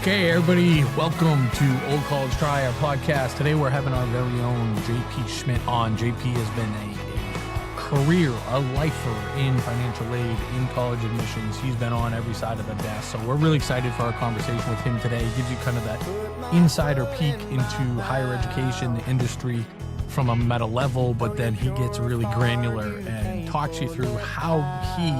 Okay, everybody, welcome to Old College Try, our podcast. Today we're having our very own JP Schmidt on. JP has been a career, a lifer in financial aid, in college admissions. He's been on every side of the desk. So we're really excited for our conversation with him today. He gives you kind of that insider peek into higher education, the industry from a meta level, but then he gets really granular and talks you through how he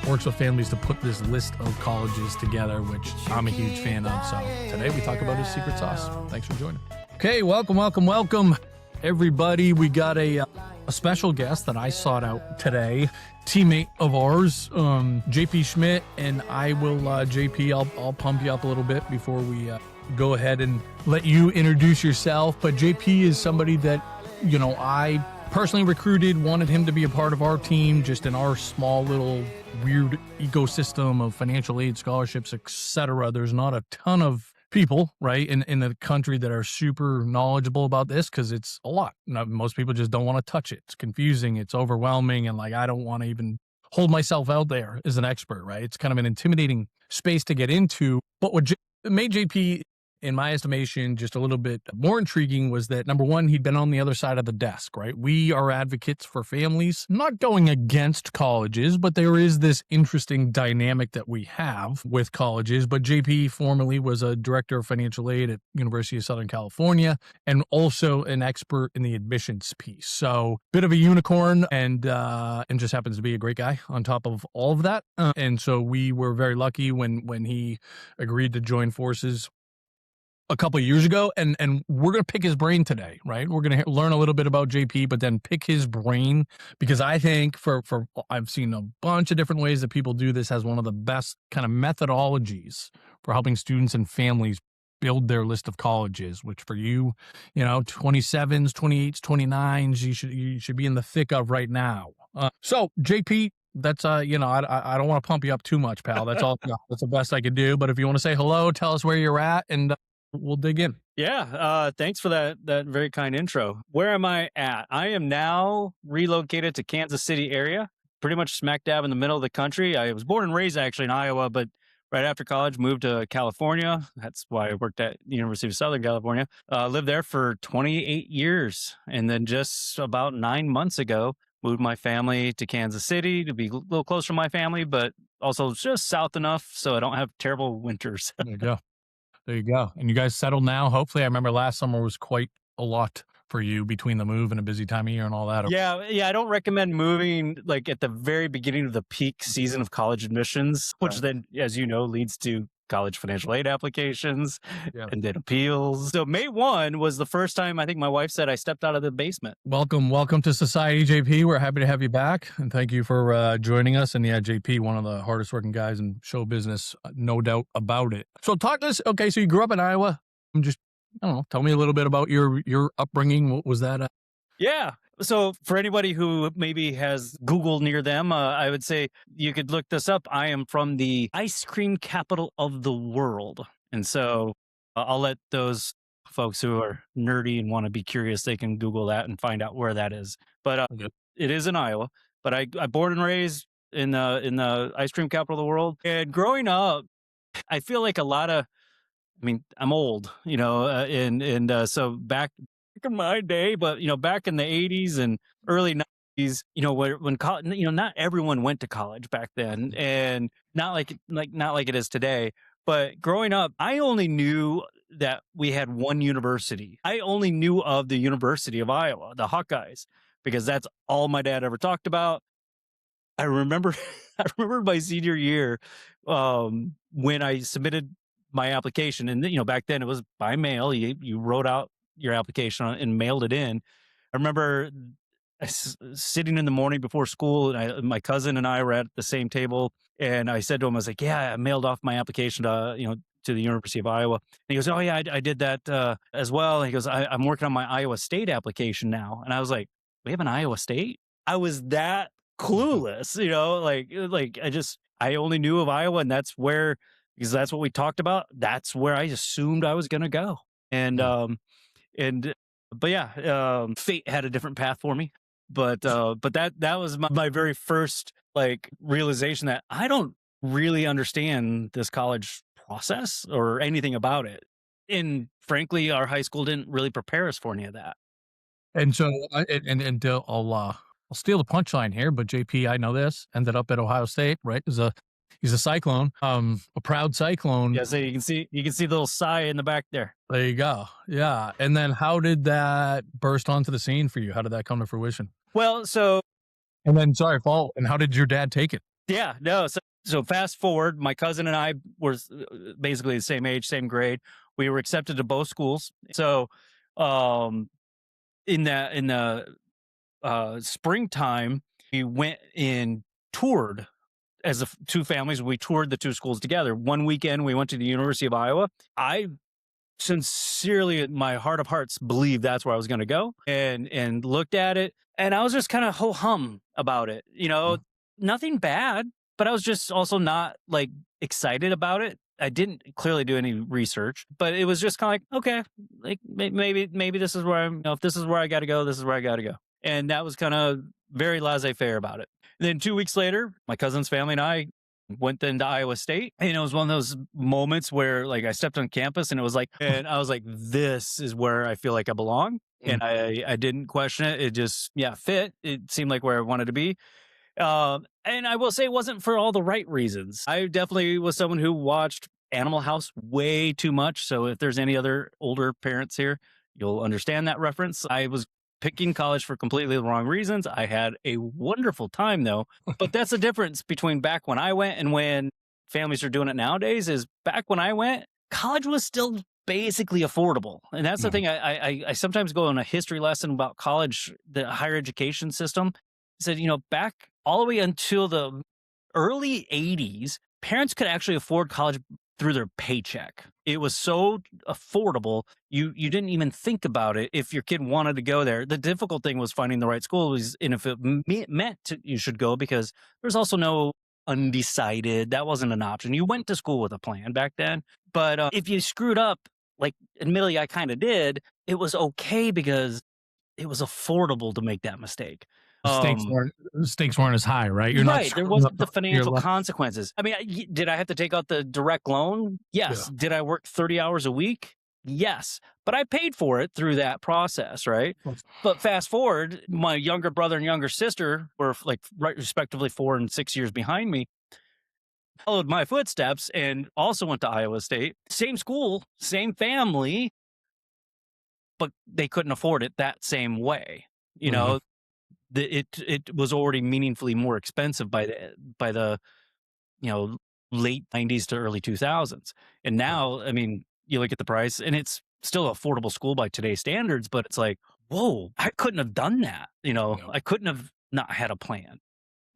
works with families to put this list of colleges together, which I'm a huge fan of. So today we talk about his secret sauce. Thanks for joining. Okay, welcome, everybody. We got a special guest that I sought out today, teammate of ours, JP Schmidt, and I will, JP, I'll pump you up a little bit before we go ahead and let you introduce yourself. But JP is somebody that, you know, I personally recruited, wanted him to be a part of our team, just in our small little weird ecosystem of financial aid, scholarships, etc. There's not a ton of people, right, in the country that are super knowledgeable about this, because it's a lot. Most people just don't want to touch it. It's confusing. It's overwhelming. And I don't want to even hold myself out there as an expert, right? It's kind of an intimidating space to get into. But what made JP, in my estimation, just a little bit more intriguing was that, number one, he'd been on the other side of the desk, right? We are advocates for families, not going against colleges, but there is this interesting dynamic that we have with colleges. But JP formerly was a director of financial aid at University of Southern California and also an expert in the admissions piece. So bit of a unicorn and just happens to be a great guy on top of all of that. And so we were very lucky when he agreed to join forces a couple of years ago, and we're going to pick his brain today, right? We're going to learn a little bit about JP, but then pick his brain, because I think for I've seen a bunch of different ways that people do this, has one of the best kind of methodologies for helping students and families build their list of colleges, which for you, 27s, 28s, 29s, you should be in the thick of right now. So JP, that's I don't want to pump you up too much, pal. That's all. That's the best I could do. But if you want to say hello, tell us where you're at, and we'll dig in. Yeah. Thanks for that very kind intro. Where am I at? I am now relocated to Kansas City area, pretty much smack dab in the middle of the country. I was born and raised actually in Iowa, but right after college moved to California. That's why I worked at the University of Southern California. Lived there for 28 years. And then just about 9 months ago, moved my family to Kansas City to be a little closer to my family, but also just south enough so I don't have terrible winters. There you go. And you guys settled now, hopefully. I remember last summer was quite a lot for you between the move and a busy time of year and all that. Yeah. I don't recommend moving at the very beginning of the peak season of college admissions, which then, as you know, leads to college financial aid applications and then appeals. So May 1 was the first time I think my wife said I stepped out of the basement. Welcome to society, JP. We're happy to have you back. And thank you for joining us. And yeah, JP, one of the hardest working guys in show business, no doubt about it. So talk to us. Okay, so you grew up in Iowa. Tell me a little bit about your upbringing. What was that? Yeah. So for anybody who maybe has Google near them, I would say you could look this up. I am from the ice cream capital of the world. And so I'll let those folks who are nerdy and want to be curious, they can Google that and find out where that is. But it is in Iowa. But I born and raised in the ice cream capital of the world. And growing up, I feel like I'm old, so back in my day, but back in the 80s and early 90s, when college, not everyone went to college back then, and not like it is today. But growing up, I only knew that we had one university. I only knew of the University of Iowa, the Hawkeyes, because that's all my dad ever talked about. I remember my senior year when I submitted my application, and back then it was by mail. You wrote out your application and mailed it in. I remember sitting in the morning before school, and my cousin and I were at the same table, and I said to him, I was like, "Yeah, I mailed off my application to the University of Iowa." And he goes, "Oh yeah, I did that as well." And he goes, "I'm working on my Iowa State application now." And I was like, "We have an Iowa State?" I was that clueless, I only knew of Iowa, and that's where, because that's what we talked about. That's where I assumed I was going to go. Fate had a different path for me. But that was my very first realization that I don't really understand this college process or anything about it. And frankly, our high school didn't really prepare us for any of that. And so, I'll steal the punchline here, but JP, I know this, ended up at Ohio State, right? He's a Cyclone, a proud Cyclone. Yeah, so you can see the little sigh in the back there. There you go. Yeah. And then how did that burst onto the scene for you? How did that come to fruition? Well, so And then, sorry, Paul, and how did your dad take it? yeah, no. So fast forward, my cousin and I were basically the same age, same grade. We were accepted to both schools. So, in the springtime, we went and toured as two families. We toured the two schools together. One weekend, we went to the University of Iowa. I sincerely, in my heart of hearts, believed that's where I was going to go, and looked at it, and I was just kind of ho hum about it. Nothing bad, but I was just also not like excited about it. I didn't clearly do any research, but it was just kind of like, okay, like maybe this is where if this is where I got to go, this is where I got to go. And that was kind of very laissez-faire about it. And then 2 weeks later, my cousin's family and I went into Iowa State. And it was one of those moments where like I stepped on campus and I was like, this is where I feel like I belong. And I didn't question it. It just, fit. It seemed like where I wanted to be. And I will say it wasn't for all the right reasons. I definitely was someone who watched Animal House way too much. So if there's any other older parents here, you'll understand that reference. I was picking college for completely the wrong reasons. I had a wonderful time though, but that's the difference between back when I went and when families are doing it nowadays. Is back when I went, college was still basically affordable. And that's the thing. I sometimes go on a history lesson about college, the higher education system. Said, back all the way until the early 80s, parents could actually afford college through their paycheck. It was so affordable. You didn't even think about it if your kid wanted to go there. The difficult thing was finding the right school, and if it meant you should go, because there's also no undecided. That wasn't an option. You went to school with a plan back then. But if you screwed up, like admittedly I kind of did, it was okay because it was affordable to make that mistake. Stakes weren't as high, right? You're right. not There wasn't the financial consequences. I mean, did I have to take out the direct loan? Yes. Yeah. Did I work 30 hours a week? Yes. But I paid for it through that process, right? But fast forward, my younger brother and younger sister were like respectively 4 and 6 years behind me, followed my footsteps and also went to Iowa State. Same school, same family, but they couldn't afford it that same way. It was already meaningfully more expensive by the late 90s to early 2000s. And now, I mean, you look at the price and it's still affordable school by today's standards, but it's like, whoa, I couldn't have done that. I couldn't have not had a plan.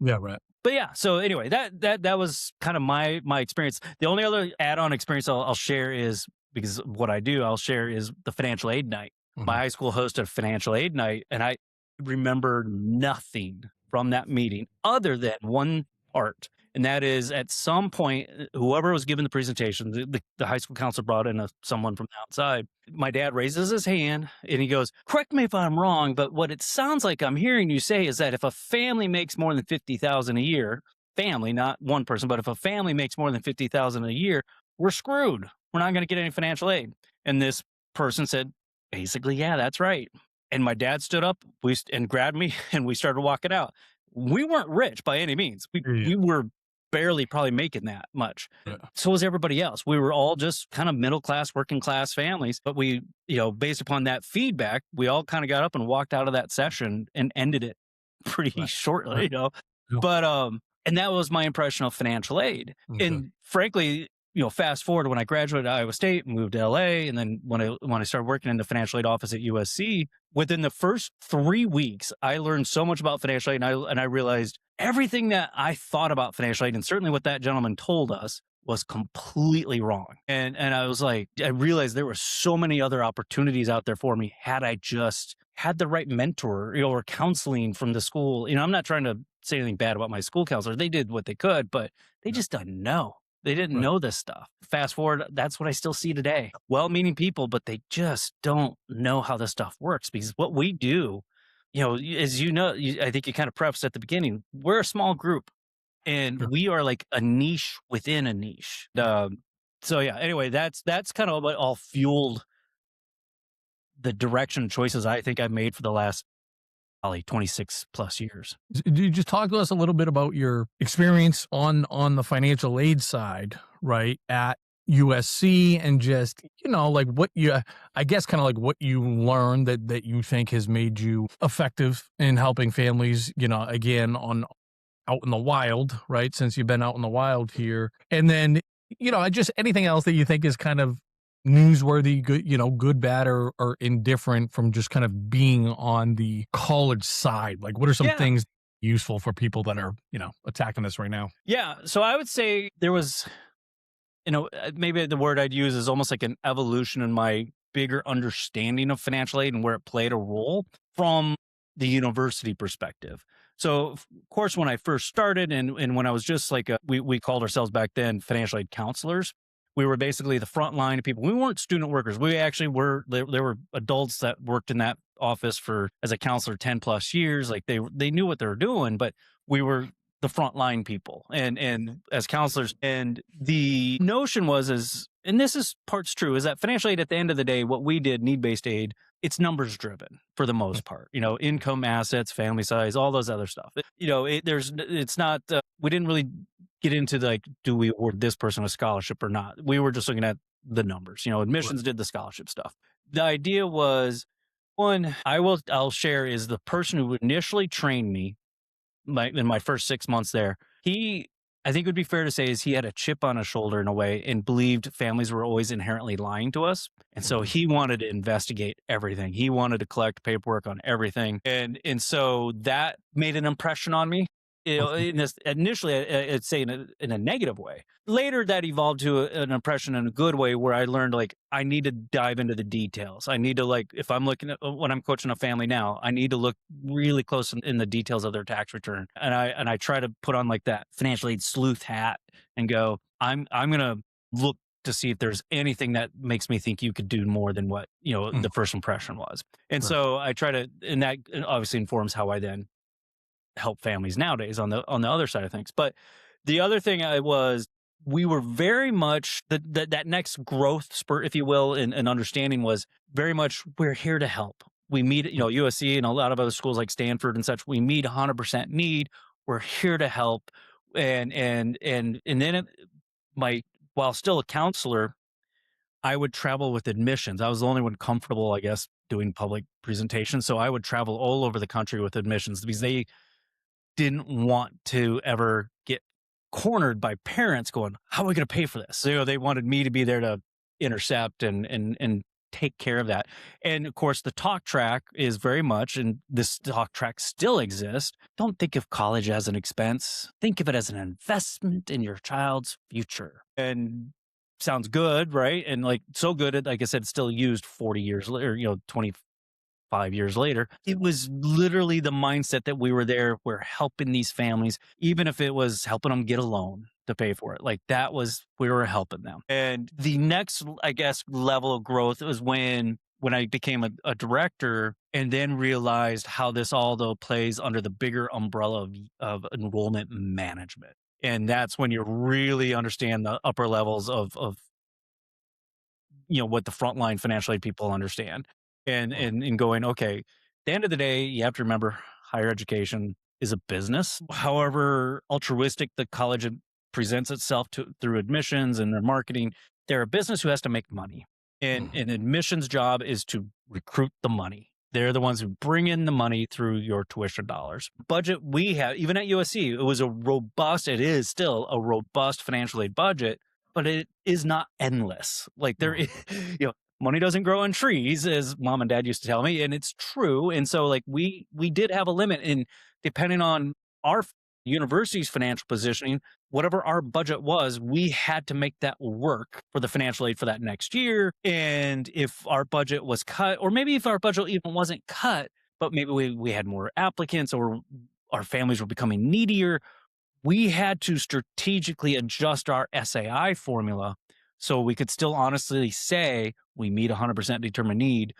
Yeah, right. But yeah, so anyway, that was kind of my experience. The only other add-on experience I'll share is, because what I do, I'll share is the financial aid night. My high school hosted a financial aid night, and I remember nothing from that meeting other than one part. And that is, at some point, whoever was giving the presentation, the high school counselor brought in someone from the outside. My dad raises his hand and he goes, correct me if I'm wrong, but what it sounds like I'm hearing you say is that if a family makes more than $50,000 a year, family, not one person, but if a family makes more than $50,000 a year, we're screwed. We're not going to get any financial aid. And this person said, basically, yeah, that's right. And my dad stood up and grabbed me and we started walking out. We weren't rich by any means. We were barely probably making that much. Yeah. So was everybody else. We were all just kind of middle class, working class families. But we, based upon that feedback, we all kind of got up and walked out of that session and ended it pretty shortly, Yeah. But, and that was my impression of financial aid. Okay. And frankly, fast forward, when I graduated Iowa State and moved to LA, and then when I started working in the financial aid office at USC, within the first 3 weeks, I learned so much about financial aid, and I realized everything that I thought about financial aid, and certainly what that gentleman told us, was completely wrong. And I was like, I realized there were so many other opportunities out there for me had I just had the right mentor, or counseling from the school. I'm not trying to say anything bad about my school counselor. They did what they could, but they just didn't know. They didn't know this stuff. Fast forward, that's what I still see today. Well-meaning people, but they just don't know how this stuff works, because what we do, as I think you kind of prefaced at the beginning, we're a small group and we are like a niche within a niche. So yeah, anyway, that's kind of what all fueled the direction choices I think I've made for the last probably 26 plus years. Do you just talk to us a little bit about your experience on the financial aid side, right, at USC, and just, like what you, I guess, kind of like what you learned that you think has made you effective in helping families, again, on out in the wild, right? Since you've been out in the wild here. And then, just anything else that you think is kind of newsworthy, good, good, bad, or indifferent from just kind of being on the college side. Like, what are some Yeah. things useful for people that are, attacking this right now? Yeah. So I would say there was, maybe the word I'd use is almost like an evolution in my bigger understanding of financial aid and where it played a role from the university perspective. So, of course, when I first started and when I was just like, we called ourselves back then financial aid counselors. We were basically the front line of people. We weren't student workers. We actually were, there were adults that worked in that office as a counselor 10 plus years. Like they knew what they were doing, but we were the frontline people and as counselors. And the notion and this is parts true, is that financial aid at the end of the day, what we did, need-based aid, it's numbers driven for the most part, income, assets, family size, all those other stuff. It's not, we didn't really get into like, do we award this person a scholarship or not? We were just looking at the numbers, admissions did the scholarship stuff. The idea was, one, I'll share, is the person who initially trained me in my first 6 months there, I think it would be fair to say, is he had a chip on his shoulder in a way and believed families were always inherently lying to us. And so he wanted to investigate everything. He wanted to collect paperwork on everything. And so that made an impression on me. Initially, I'd say in a negative way. Later, that evolved to an impression in a good way, where I learned, like, I need to dive into the details. I need to, like, if I'm looking at when I'm coaching a family now, I need to look really close in the details of their tax return. And I try to put on like that financial aid sleuth hat and go, I'm gonna look to see if there's anything that makes me think you could do more than what the first impression was. And so I try to, and that obviously informs how I then help families nowadays on the other side of things. But the other thing we were very much that next growth spurt, if you will, in understanding was very much, we're here to help. We meet, USC and a lot of other schools like Stanford and such. We meet 100% need. We're here to help. And then while still a counselor, I would travel with admissions. I was the only one comfortable, I guess, doing public presentations. So I would travel all over the country with admissions, because they didn't want to ever get cornered by parents going, how are we going to pay for this? So, they wanted me to be there to intercept and take care of that. And of course, the talk track is very much, and this talk track still exists. Don't think of college as an expense. Think of it as an investment in your child's future. And sounds good, right? And like, so good, like I said, it's still used 40 years later, 25 years later. It was literally the mindset that we were there. We're helping these families, even if it was helping them get a loan to pay for it. Like, we were helping them. And the next, I guess, level of growth was when I became a director, and then realized how this all though plays under the bigger umbrella of enrollment management. And that's when you really understand the upper levels of what the frontline financial aid people understand. And going, okay, at the end of the day, you have to remember, higher education is a business. However altruistic the college presents itself through admissions and their marketing, they're a business who has to make money. And an admissions job is to recruit the money. They're the ones who bring in the money through your tuition dollars. Budget we have, even at USC, it is still a robust financial aid budget, but it is not endless. Like, there is, money doesn't grow on trees, as mom and dad used to tell me. And it's true. And so, like, we did have a limit, and depending on our university's financial positioning, whatever our budget was, we had to make that work for the financial aid for that next year. And if our budget was cut, or maybe if our budget even wasn't cut, but maybe we had more applicants, or our families were becoming needier, we had to strategically adjust our SAI formula so we could still honestly say we meet 100% determined need,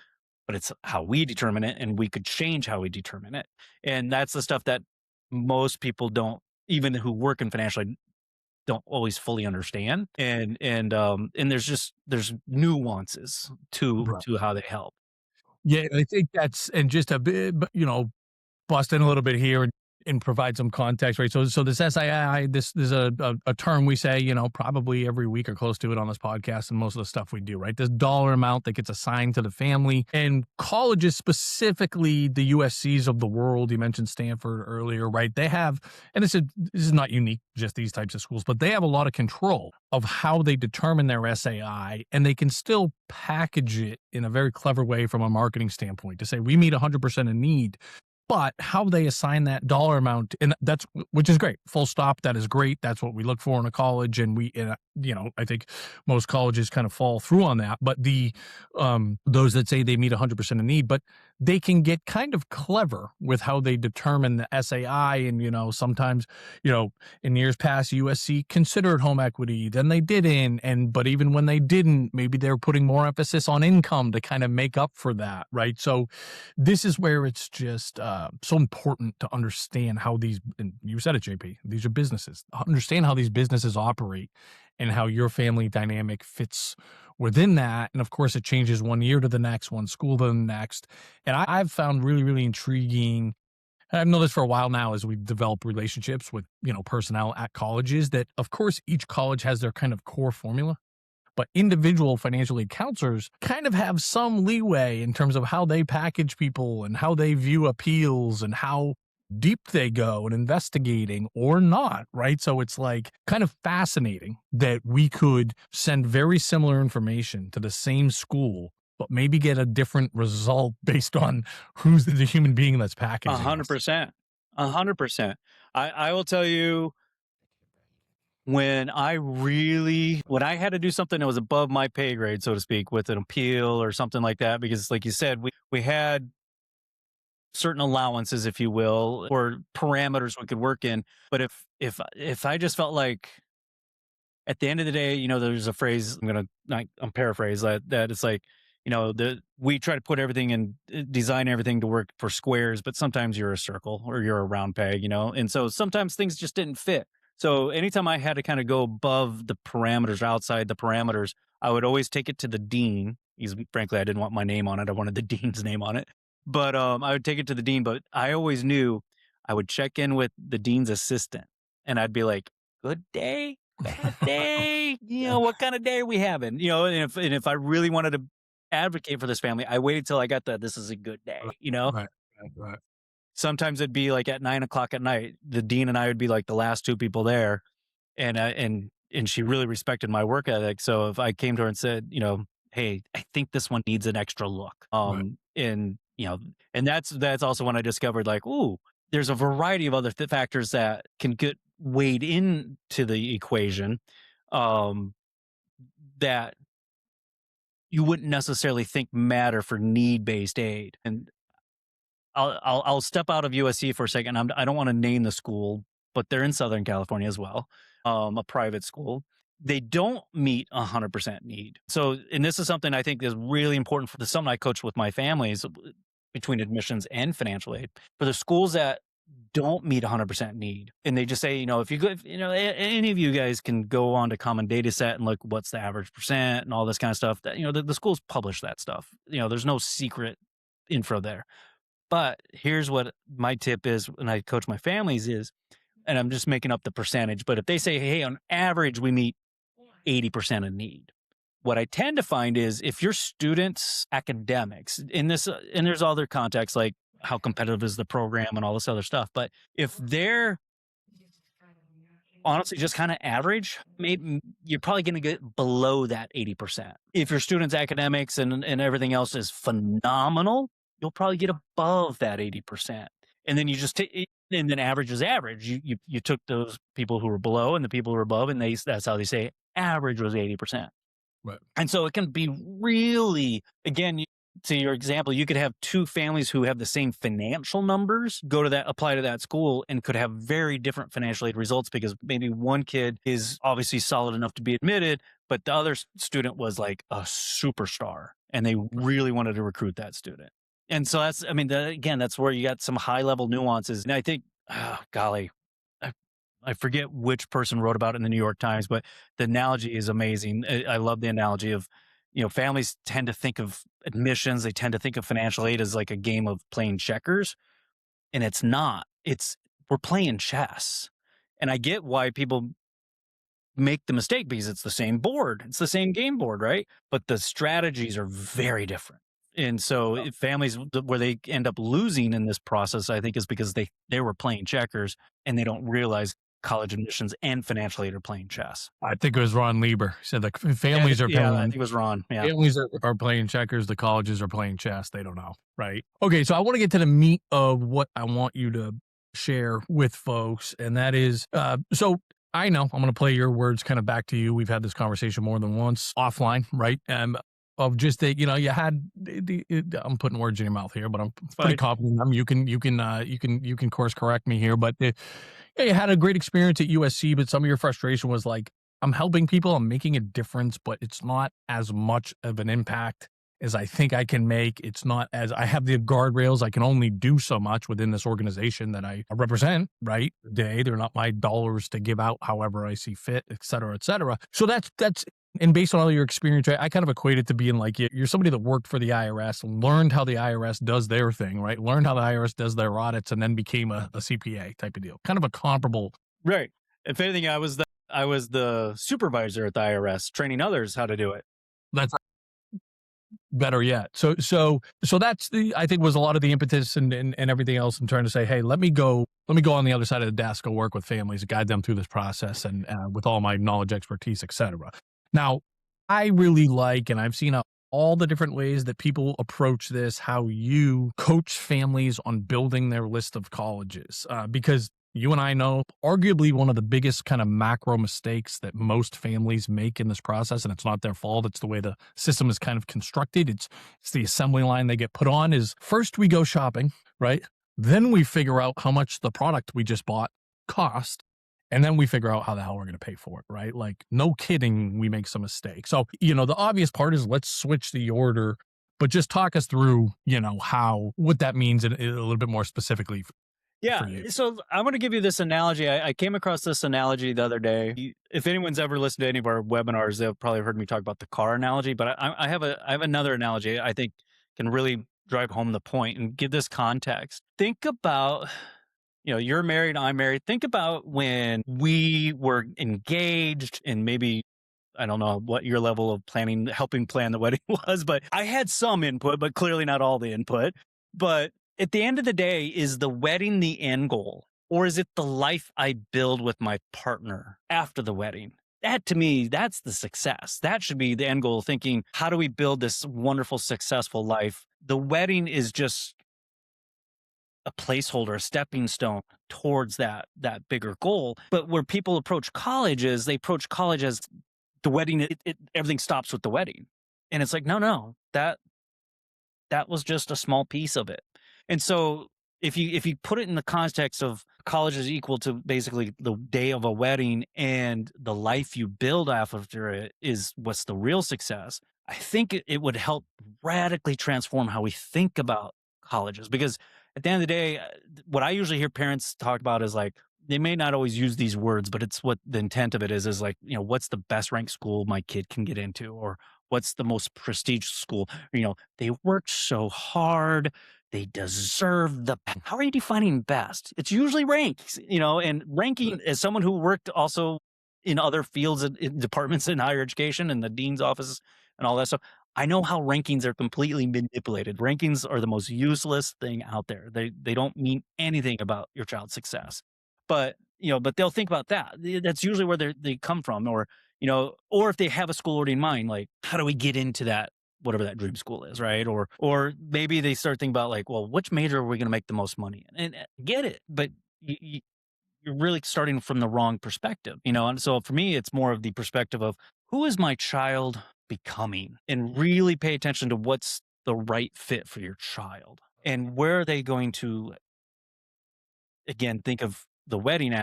but it's how we determine it, and we could change how we determine it. And that's the stuff that most people don't, even who work in financial aid, don't always fully understand. And there's nuances Right. to how they help. Yeah, I think that's and just a bit, bust in a little bit here and provide some context, right? So this SII, this is a term we say, probably every week or close to it on this podcast and most of the stuff we do, right? This dollar amount that gets assigned to the family and colleges, specifically the USCs of the world. You mentioned Stanford earlier, right? They have, and this is not unique, just these types of schools, but they have a lot of control of how they determine their SAI, and they can still package it in a very clever way from a marketing standpoint to say we meet 100% of need. But how they assign that dollar amount, and that's, which is great, full stop. That is great. That's what we look for in a college. And I think most colleges kind of fall through on that. But those that say they meet 100% of need, but they can get kind of clever with how they determine the SAI. And, sometimes, in years past, USC considered home equity, then they didn't. But even when they didn't, maybe they're putting more emphasis on income to kind of make up for that. Right. So this is where it's just so important to understand how these, and you said it, JP, these are businesses. Understand how these businesses operate and how your family dynamic fits within that. And of course, it changes one year to the next, one school to the next. And I've found really, really intriguing. And I've known this for a while now as we develop relationships with, personnel at colleges, that of course, each college has their kind of core formula. But individual financial aid counselors kind of have some leeway in terms of how they package people and how they view appeals and how deep they go in investigating or not, right? So it's like kind of fascinating that we could send very similar information to the same school, but maybe get a different result based on who's the human being that's packaging. 100%. 100%. I will tell you, when I had to do something that was above my pay grade, so to speak, with an appeal or something like that, because like you said, we had certain allowances, if you will, or parameters we could work in. But if I just felt like at the end of the day, there's a phrase I'm paraphrase that it's like, we try to put everything and design everything to work for squares, but sometimes you're a circle or you're a round peg, and so sometimes things just didn't fit. So anytime I had to kind of go above the parameters, outside the parameters, I would always take it to the dean. Frankly, I didn't want my name on it. I wanted the dean's name on it. But I would take it to the dean. But I always knew I would check in with the dean's assistant, and I'd be like, "Good day, bad day. What kind of day are we having?" And if I really wanted to advocate for this family, I waited till I got this is a good day. Right. Sometimes it'd be like at 9:00 at night, the dean and I would be like the last two people there. And she really respected my work ethic. So if I came to her and said, hey, I think this one needs an extra look. Right. And, and that's also when I discovered like, ooh, there's a variety of other factors that can get weighed into the equation, that you wouldn't necessarily think matter for need-based aid. And I'll step out of USC for a second. I don't want to name the school, but they're in Southern California as well, a private school. They don't meet 100% need. So, and this is something I think is really important for something I coach with my families between admissions and financial aid. For the schools that don't meet 100% need, and they just say, if you go, any of you guys can go on to Common Data Set and look what's the average percent and all this kind of stuff. That the schools publish that stuff. There's no secret info there. But here's what my tip is when I coach my families is, and I'm just making up the percentage, but if they say, hey, on average, we meet 80% of need. What I tend to find is if your students' academics and there's other contexts like how competitive is the program and all this other stuff. But if they're honestly just kind of average, maybe you're probably going to get below that 80%. If your students' academics and everything else is phenomenal, you'll probably get above that 80%. And then you just take, and then average is average. You took those people who were below and the people who were above, and that's how they say average was 80%. Right. And so it can be really, again, to your example, you could have two families who have the same financial numbers apply to that school and could have very different financial aid results because maybe one kid is obviously solid enough to be admitted, but the other student was like a superstar and they really wanted to recruit that student. And so that's where you got some high level nuances. And I think, oh, golly, I forget which person wrote about it in the New York Times, but the analogy is amazing. I love the analogy of, families tend to think of admissions, they tend to think of financial aid as like a game of playing checkers, and it's not. We're playing chess. And I get why people make the mistake because it's the same board. It's the same game board, right? But the strategies are very different. And so families where they end up losing in this process, I think, is because they were playing checkers and they don't realize college admissions and financial aid are playing chess. I think it was Ron Lieber. He said the families are Yeah, I playing. think it was Ron. Yeah. Families are playing checkers. The colleges are playing chess. They don't know, right? Okay, so I want to get to the meat of what I want you to share with folks, and that is, so I know I'm going to play your words kind of back to you. We've had this conversation more than once offline, right? Of just that, you had I'm putting words in your mouth here, but I'm pretty confident. You can course correct me here, but you had a great experience at USC, but some of your frustration was like, I'm helping people, I'm making a difference, but it's not as much of an impact as I think I can make. It's not as I have the guardrails. I can only do so much within this organization that I represent, right? They're not my dollars to give out however I see fit, et cetera, et cetera. So that's, and based on all your experience, right, I kind of equate it to being like, you're somebody that worked for the IRS, learned how the IRS does their thing, right? Learned how the IRS does their audits, and then became a CPA type of deal. Kind of a comparable. Right. If anything, I was the supervisor at the IRS, training others how to do it. That's better yet. So that's I think was a lot of the impetus and everything else. I'm trying to say, hey, let me go on the other side of the desk, go work with families, guide them through this process, and with all my knowledge, expertise, etc. Now, I really like, and I've seen all the different ways that people approach this, how you coach families on building their list of colleges, because you and I know arguably one of the biggest kind of macro mistakes that most families make in this process, and it's not their fault. It's the way the system is kind of constructed. It's the assembly line they get put on is first we go shopping, right? Then we figure out how much the product we just bought cost. And then we figure out how the hell we're going to pay for it, right? Like, no kidding, we make some mistakes. So, the obvious part is let's switch the order, but just talk us through, what that means a little bit more specifically. Yeah. So I'm going to give you this analogy. I came across this analogy the other day. If anyone's ever listened to any of our webinars, they'll probably heard me talk about the car analogy, but I have another analogy I think can really drive home the point and give this context. Think about, you're married, I'm married. Think about when we were engaged and maybe, I don't know what your level of helping plan the wedding was, but I had some input, but clearly not all the input. But at the end of the day, is the wedding the end goal? Or is it the life I build with my partner after the wedding? That, to me, that's the success. That should be the end goal, thinking, how do we build this wonderful, successful life? The wedding is just a placeholder, a stepping stone towards that bigger goal. But where people approach college is they approach college as the wedding, everything stops with the wedding. And it's like, no, that was just a small piece of it. And so if you put it in the context of college is equal to basically the day of a wedding and the life you build after it is what's the real success, I think it would help radically transform how we think about colleges. Because at the end of the day, what I usually hear parents talk about is like, they may not always use these words, but it's what the intent of it is like, what's the best ranked school my kid can get into, or what's the most prestigious school? They worked so hard. They deserve how are you defining best? It's usually ranks, and ranking as someone who worked also in other fields in departments in higher education and the dean's offices and all that stuff. I know how rankings are completely manipulated. Rankings are the most useless thing out there. They don't mean anything about your child's success. But they'll think about that. That's usually where they come from, or if they have a school already in mind, like, how do we get into that, whatever that dream school is, right? Or maybe they start thinking about like, well, which major are we going to make the most money in? And get it, but you're really starting from the wrong perspective, And so for me, it's more of the perspective of who is my child becoming, and really pay attention to what's the right fit for your child, and where are they going to. Again, think of the wedding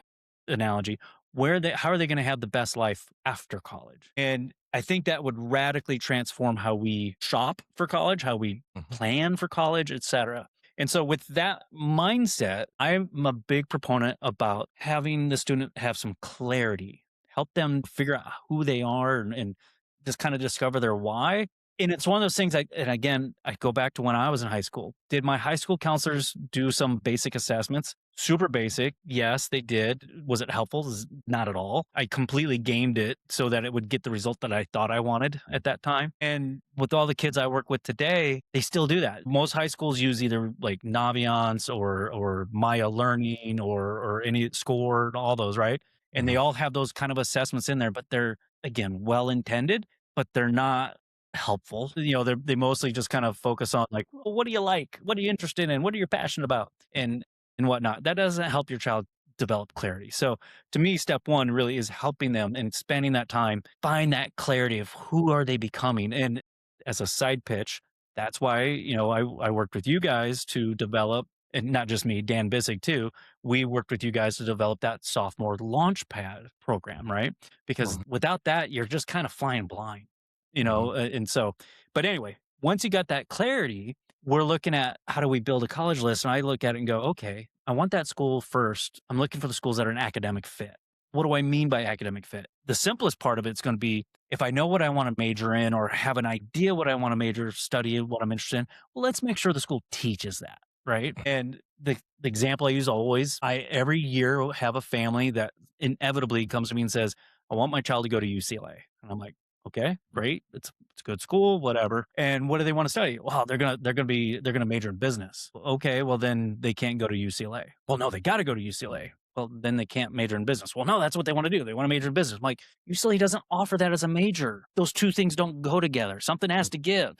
analogy. How are they going to have the best life after college? And I think that would radically transform how we shop for college, how we plan for college, et cetera. And so with that mindset, I'm a big proponent about having the student have some clarity, help them figure out who they are and just kind of discover their why. And it's one of those things and again, I go back to when I was in high school. Did my high school counselors do some basic assessments? Super basic. Yes, they did. Was it helpful? Not at all. I completely gamed it so that it would get the result that I thought I wanted at that time. And with all the kids I work with today, they still do that. Most high schools use either like Naviance or Maya Learning or any Score, all those, right? And they all have those kind of assessments in there, but they're again well intended, but they're not helpful. They mostly just kind of focus on like, well, what do you like? What are you interested in? What are you passionate about? And whatnot. That doesn't help your child develop clarity. So to me, step one really is helping them and spending that time, find that clarity of who are they becoming. And as a side pitch, that's why, I worked with you guys to develop, and not just me, Dan Bissig too. We worked with you guys to develop that sophomore launchpad program, right? Because without that, you're just kind of flying blind, and so, but anyway, once you got that clarity, we're looking at how do we build a college list. And I look at it and go, okay, I want that school first. I'm looking for the schools that are an academic fit. What do I mean by academic fit? The simplest part of it's going to be if I know what I want to major in or have an idea what I want to major, study, what I'm interested in, well, let's make sure the school teaches that. Right. And the example I use always, I every year have a family that inevitably comes to me and says, I want my child to go to UCLA. And I'm like, okay, great. It's a good school, whatever. And what do they want to study? Well, they're gonna major in business. Okay, well then they can't go to UCLA. Well, no, they got to go to UCLA. Well, then they can't major in business. Well, no, that's what they want to do. They want to major in business. I'm like, UCLA doesn't offer that as a major. Those two things don't go together. Something has to give.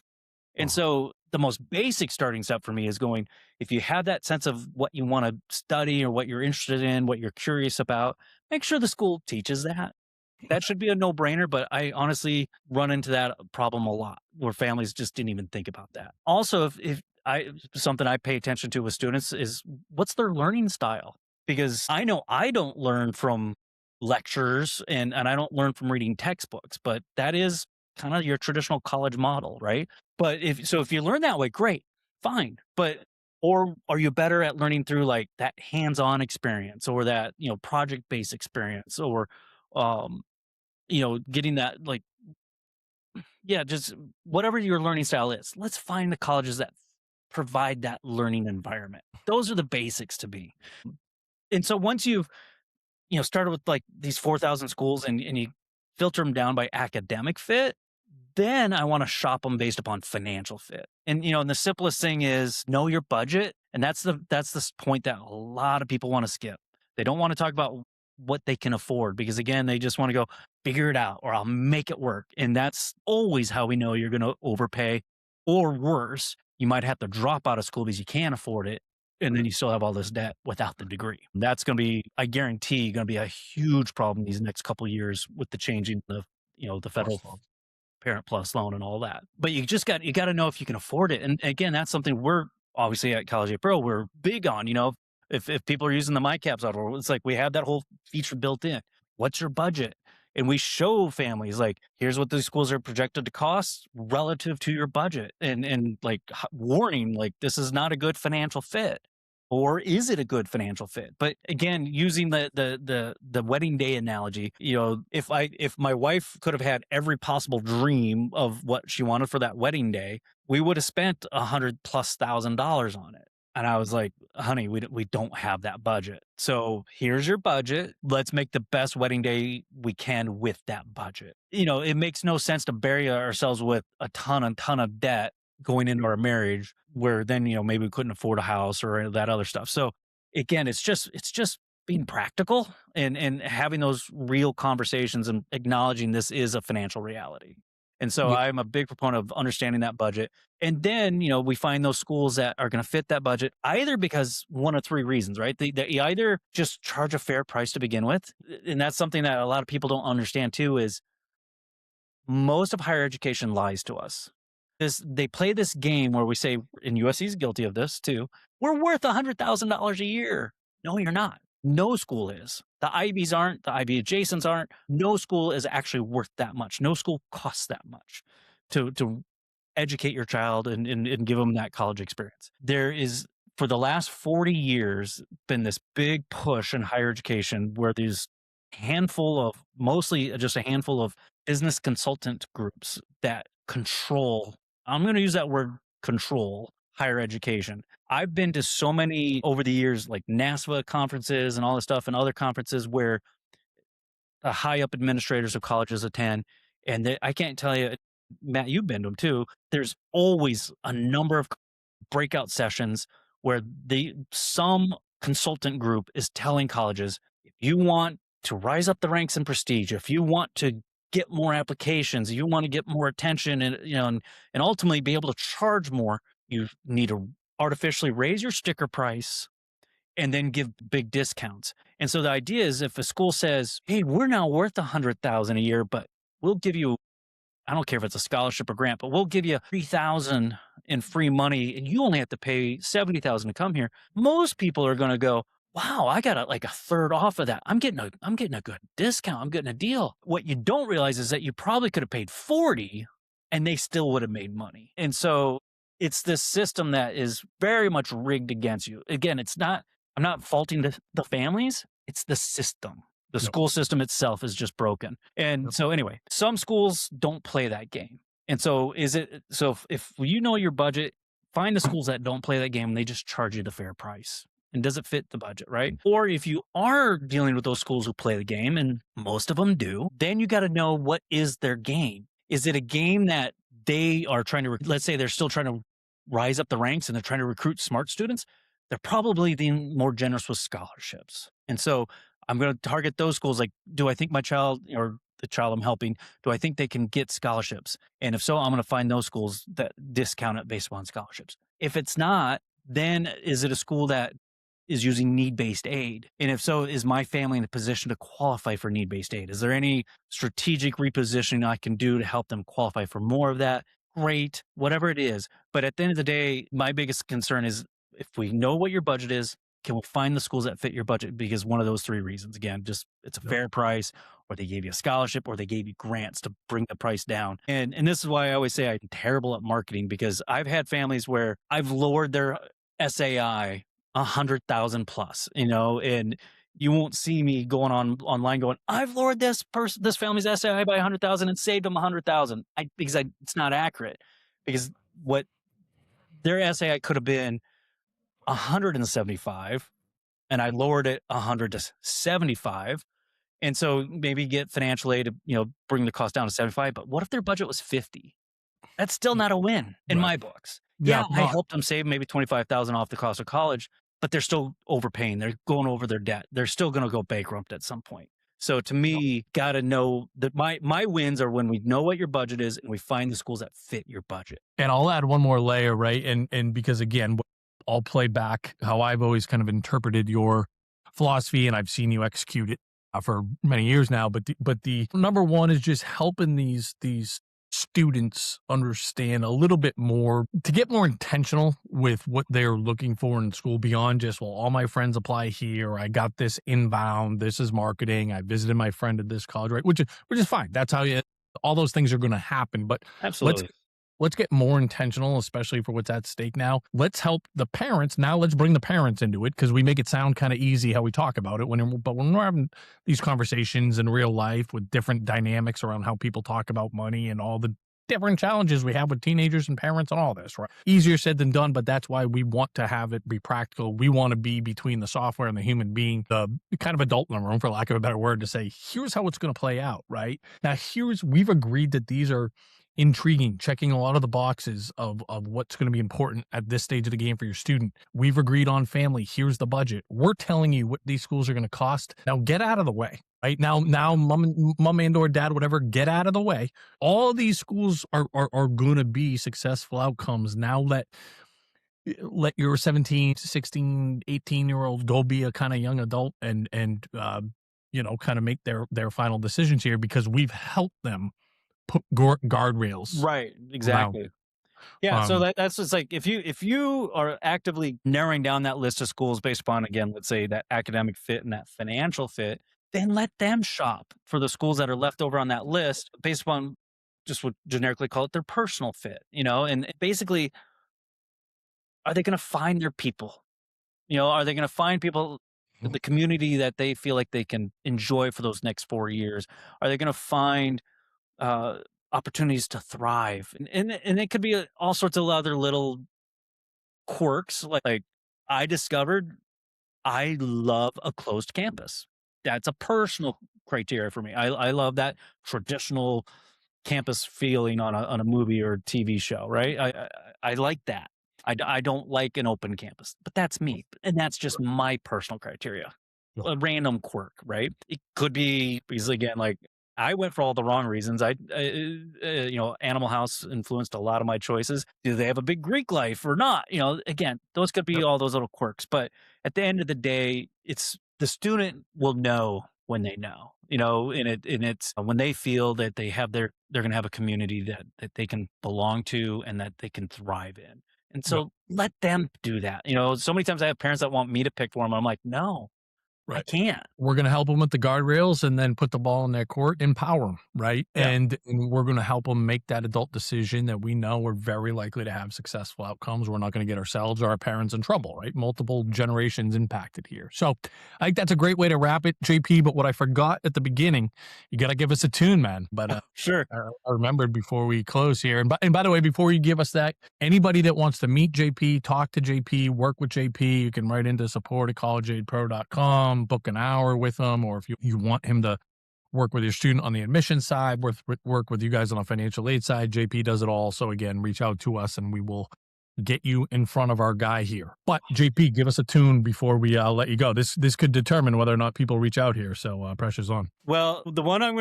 And so the most basic starting step for me is going, if you have that sense of what you want to study or what you're interested in, what you're curious about, make sure the school teaches that. That should be a no-brainer, but I honestly run into that problem a lot where families just didn't even think about that. Also, if something I pay attention to with students is what's their learning style? Because I know I don't learn from lectures and I don't learn from reading textbooks, but that is kind of your traditional college model, right? But if you learn that way, great, fine. Or are you better at learning through like that hands-on experience or that, project-based experience or um getting that like, yeah, just whatever your learning style is. Let's find the colleges that provide that learning environment. Those are the basics to me. And so once you've, started with like these 4,000 schools and you filter them down by academic fit, then I want to shop them based upon financial fit. And the simplest thing is know your budget. And that's the point that a lot of people want to skip. They don't want to talk about what they can afford because again, they just want to go figure it out or I'll make it work. And that's always how we know you're going to overpay, or worse, you might have to drop out of school because you can't afford it. And then you still have all this debt without the degree. That's going to be, I guarantee, going to be a huge problem these next couple of years with the changing of, the federal Parent Plus loan and all that. But you got to know if you can afford it. And again, that's something we're obviously at College 8 Pro, we're big on, if people are using the MyCap software, it's like we have that whole feature built in. What's your budget? And we show families like, here's what these schools are projected to cost relative to your budget. And like warning, like this is not a good financial fit. Or is it a good financial fit? But again, using the wedding day analogy, if my wife could have had every possible dream of what she wanted for that wedding day, we would have spent $100,000+ on it. And I was like, honey, we don't have that budget. So here's your budget. Let's make the best wedding day we can with that budget. It makes no sense to bury ourselves with a ton of debt going into our marriage where then, maybe we couldn't afford a house or that other stuff. So again, it's just being practical and having those real conversations and acknowledging this is a financial reality. And so I'm a big proponent of understanding that budget. And then, we find those schools that are going to fit that budget either because one of three reasons, right? They either just charge a fair price to begin with. And that's something that a lot of people don't understand too, is most of higher education lies to us. They play this game where we say, and USC is guilty of this too, we're worth $100,000 a year. No, you're not. No school is. The Ivies aren't. The Ivy adjacents aren't. No school is actually worth that much. No school costs that much to educate your child and give them that college experience. There is for the last 40 years, been this big push in higher education where these handful of, mostly just a handful of business consultant groups that control, I'm going to use that word, control higher education. I've been to so many over the years, like NASFA conferences and all this stuff, and other conferences where the high up administrators of colleges attend. And I can't tell you, Matt, you've been to them too. There's always a number of breakout sessions where some consultant group is telling colleges, if you want to rise up the ranks in prestige, if you want to get more applications, you want to get more attention, and and ultimately be able to charge more, you need to artificially raise your sticker price and then give big discounts. And so the idea is, if a school says, "Hey, we're now worth 100,000 a year, but we'll give you, I don't care if it's a scholarship or grant, but we'll give you 3,000 in free money, and you only have to pay 70,000 to come here." Most people are going to go, "Wow, I got like a third off of that. I'm getting a good discount. I'm getting a deal." What you don't realize is that you probably could have paid 40 and they still would have made money. And so it's this system that is very much rigged against you. Again, I'm not faulting the families. It's the system. The Yep. school system itself is just broken. And Yep. so anyway, some schools don't play that game. And so if you know your budget, find the schools that don't play that game and they just charge you the fair price. And does it fit the budget, right? Or if you are dealing with those schools who play the game, and most of them do, then you got to know, what is their game? Is it a game that they are trying to, let's say they're still trying to rise up the ranks and they're trying to recruit smart students? They're probably being more generous with scholarships. And so I'm going to target those schools. Like, do I think my child, or the child I'm helping, do I think they can get scholarships? And if so, I'm going to find those schools that discount it based upon scholarships. If it's not, then is it a school that is using need-based aid? And if so, is my family in a position to qualify for need-based aid? Is there any strategic repositioning I can do to help them qualify for more of that? Great, whatever it is. But at the end of the day, my biggest concern is, if we know what your budget is, can we find the schools that fit your budget? Because one of those three reasons, again, just it's a fair price, or they gave you a scholarship, or they gave you grants to bring the price down. And this is why I always say I'm terrible at marketing, because I've had families where I've lowered their SAI 100,000 plus, and you won't see me going online going, "I've lowered this family's SAI by 100,000 and saved them 100,000." It's not accurate, because what their SAI could have been 175, and I lowered it 100 to 75. And so maybe get financial aid to, bring the cost down to 75. But what if their budget was 50? That's still not a win in my books. Yeah, I helped them save maybe 25,000 off the cost of college, but they're still overpaying. They're going over their debt. They're still going to go bankrupt at some point. So to me, got to know that my wins are when we know what your budget is and we find the schools that fit your budget. And I'll add one more layer, right? And because again, I'll play back how I've always kind of interpreted your philosophy, and I've seen you execute it for many years now. But the number one is just helping these students understand a little bit more, to get more intentional with what they're looking for in school, beyond just, well, all my friends apply here, I got this inbound, this is marketing, I visited my friend at this college, right? Which is fine. That's how all those things are going to happen. But Absolutely. let's get more intentional, especially for what's at stake now. Let's help the parents. Now let's bring the parents into it, because we make it sound kind of easy how we talk about it. But when we're having these conversations in real life with different dynamics around how people talk about money and all the different challenges we have with teenagers and parents and all this, right? Easier said than done, but that's why we want to have it be practical. We want to be between the software and the human being, the kind of adult in the room, for lack of a better word, to say, here's how it's going to play out, right? Now, we've agreed that these are intriguing, checking a lot of the boxes of what's going to be important at this stage of the game for your student. We've agreed on family. Here's the budget. We're telling you what these schools are going to cost. Now get out of the way, right? Now mom and or dad, whatever, get out of the way. All of these schools are going to be successful outcomes. Now let your 17, 16, 18-year-old go be a kind of young adult and kind of make their final decisions here, because we've helped them put guardrails. Right. Exactly. Yeah. So that's just like, if you are actively narrowing down that list of schools based upon, again, let's say that academic fit and that financial fit, then let them shop for the schools that are left over on that list based upon just what generically call it their personal fit, and basically, are they going to find their people? Are they going to find people, the community that they feel like they can enjoy for those next 4 years? Are they going to find uh, opportunities to thrive? And it could be all sorts of other little quirks. Like I discovered I love a closed campus. That's a personal criteria for me. I love that traditional campus feeling on a movie or TV show, right? I like that. I don't like an open campus, but that's me, and that's just my personal criteria. Yeah. A random quirk, right? It could be because again, like I went for all the wrong reasons. Animal House influenced a lot of my choices. Do they have a big Greek life or not? Again, those could be all those little quirks, but at the end of the day, it's the student will know when they know, and it's when they feel that they're going to have a community that they can belong to and that they can thrive in. And so let them do that. So many times I have parents that want me to pick for them. I'm like, no, I can't. We're going to help them with the guardrails and then put the ball in their court, empower them, right? Yeah. And we're going to help them make that adult decision that we know we're very likely to have successful outcomes. We're not going to get ourselves or our parents in trouble, right? Multiple generations impacted here. So I think that's a great way to wrap it, JP. But what I forgot at the beginning, you got to give us a tune, man. But sure. I remembered before we close here. And by the way, before you give us that, anybody that wants to meet JP, talk to JP, work with JP, you can write into support@collegeaidpro.com, book an hour with him, or if you want him to work with your student on the admission side, work with you guys on the financial aid side, JP does it all. So again, reach out to us and we will get you in front of our guy here. But JP, give us a tune before we let you go. This could determine whether or not people reach out here. So pressure's on. Well, the one I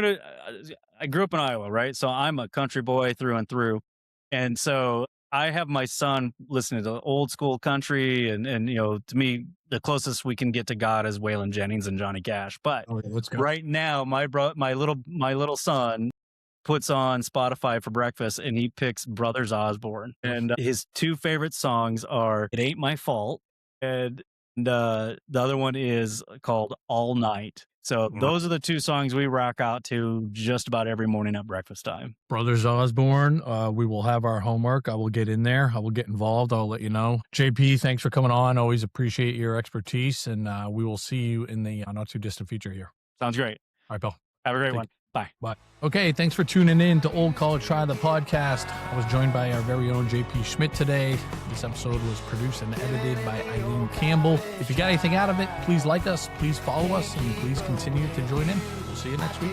grew up in Iowa, right? So I'm a country boy through and through. And so I have my son listening to old school country and to me, the closest we can get to God is Waylon Jennings and Johnny Cash. But right now, my little son puts on Spotify for breakfast and he picks Brothers Osborne. And his two favorite songs are It Ain't My Fault and the other one is called All Night. So those are the two songs we rock out to just about every morning at breakfast time. Brothers Osborne, we will have our homework. I will get in there. I will get involved. I'll let you know. JP, thanks for coming on. Always appreciate your expertise. And we will see you in the not too distant future here. Sounds great. All right, Bill. Have a great one. Bye. Bye. Okay, thanks for tuning in to Old College Try, the podcast. I was joined by our very own JP Schmidt today. This episode was produced and edited by Eileen Campbell. If you got anything out of it, please like us, please follow us, and please continue to join in. We'll see you next week.